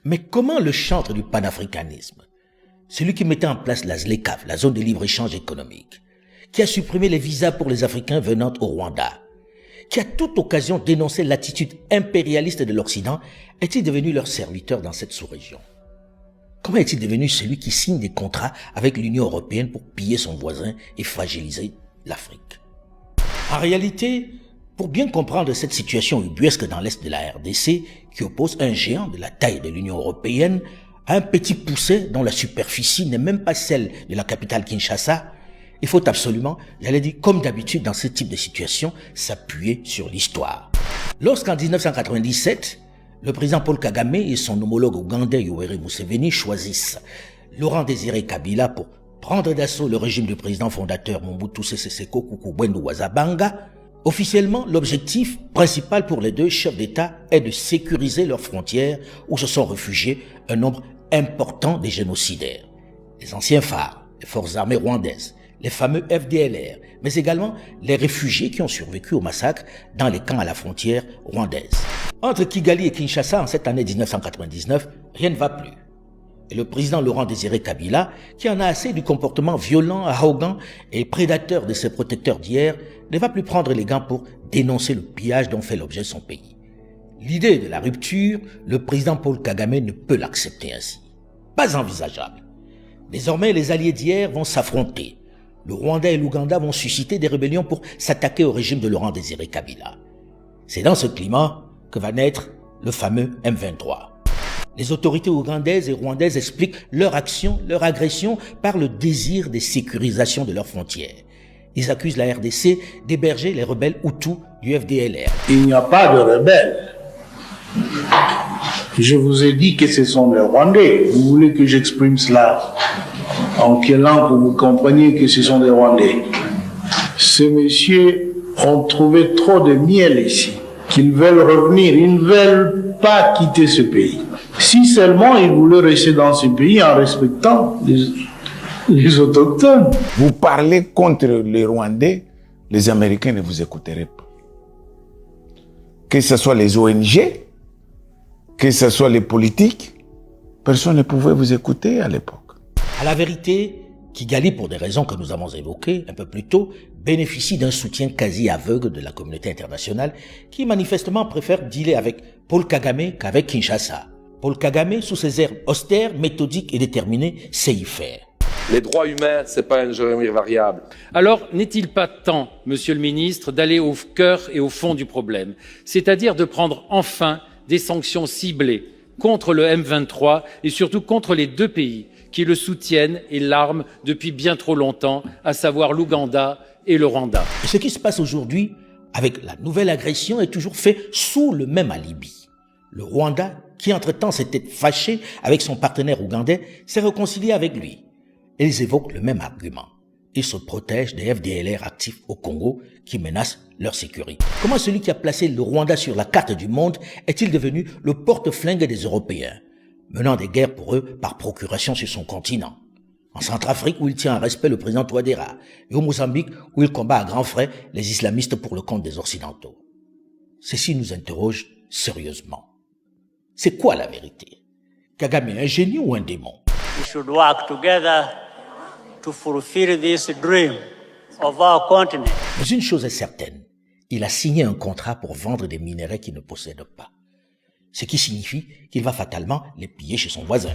Mais comment le chantre du panafricanisme, celui qui mettait en place la ZLECAf, la zone de libre-échange économique, qui a supprimé les visas pour les Africains venant au Rwanda, qui a toute occasion dénoncé l'attitude impérialiste de l'Occident, est-il devenu leur serviteur dans cette sous-région? Comment est-il devenu celui qui signe des contrats avec l'Union européenne pour piller son voisin et fragiliser l'Afrique? En réalité, pour bien comprendre cette situation ubuesque dans l'est de la RDC, qui oppose un géant de la taille de l'Union européenne à un petit pousset dont la superficie n'est même pas celle de la capitale Kinshasa, il faut absolument, comme d'habitude dans ce type de situation, s'appuyer sur l'histoire. Lorsqu'en 1997, le président Paul Kagame et son homologue ougandais Yoweri Museveni choisissent Laurent Désiré Kabila pour prendre d'assaut le régime du président fondateur Mobutu Sese Seko Kuku-Bwendo Wazabanga, officiellement, l'objectif principal pour les deux chefs d'État est de sécuriser leurs frontières où se sont réfugiés un nombre important de génocidaires. Les anciens phares, les forces armées rwandaises, les fameux FDLR, mais également les réfugiés qui ont survécu au massacre dans les camps à la frontière rwandaise. Entre Kigali et Kinshasa en cette année 1999, rien ne va plus. Et le président Laurent Désiré Kabila, qui en a assez du comportement violent, arrogant et prédateur de ses protecteurs d'hier, ne va plus prendre les gants pour dénoncer le pillage dont fait l'objet son pays. L'idée de la rupture, le président Paul Kagame ne peut l'accepter ainsi. Pas envisageable. Désormais, les alliés d'hier vont s'affronter. Le Rwanda et l'Ouganda vont susciter des rébellions pour s'attaquer au régime de Laurent Désiré Kabila. C'est dans ce climat que va naître le fameux M23. Les autorités ougandaises et rwandaises expliquent leur action, leur agression par le désir de sécurisation de leurs frontières. Ils accusent la RDC d'héberger les rebelles Hutus du FDLR. Il n'y a pas de rebelles. Je vous ai dit que ce sont les Rwandais. Vous voulez que j'exprime cela en quelle langue pour que vous compreniez que ce sont des Rwandais? Ces messieurs ont trouvé trop de miel ici, qu'ils veulent revenir. Ils ne veulent pas quitter ce pays. Si seulement ils voulaient rester dans ce pays en respectant les autochtones. Vous parlez contre les Rwandais, les Américains ne vous écouteraient pas. Que ce soit les ONG, que ce soit les politiques, personne ne pouvait vous écouter à l'époque. À la vérité, Kigali, pour des raisons que nous avons évoquées un peu plus tôt, bénéficie d'un soutien quasi aveugle de la communauté internationale qui manifestement préfère dealer avec Paul Kagame qu'avec Kinshasa. Paul Kagame, sous ses airs austères, méthodiques et déterminés, sait y faire. Les droits humains, c'est pas une géométrie variable. Alors, n'est-il pas temps, Monsieur le Ministre, d'aller au cœur et au fond du problème, c'est-à-dire de prendre enfin des sanctions ciblées contre le M23 et surtout contre les deux pays qui le soutiennent et l'arment depuis bien trop longtemps, à savoir l'Ouganda et le Rwanda. Et ce qui se passe aujourd'hui avec la nouvelle agression est toujours fait sous le même alibi. Le Rwanda, qui entre-temps s'était fâché avec son partenaire ougandais, s'est réconcilié avec lui. Et ils évoquent le même argument. Ils se protègent des FDLR actifs au Congo qui menacent leur sécurité. Comment celui qui a placé le Rwanda sur la carte du monde est-il devenu le porte-flingue des Européens, menant des guerres pour eux par procuration sur son continent? En Centrafrique, où il tient en respect le président Touadéra, et au Mozambique, où il combat à grands frais les islamistes pour le compte des Occidentaux. Ceci nous interroge sérieusement. C'est quoi la vérité? Kagame est un génie ou un démon? We should work together to fulfill this dream of our continent. Mais une chose est certaine, il a signé un contrat pour vendre des minerais qu'il ne possède pas. Ce qui signifie qu'il va fatalement les piller chez son voisin.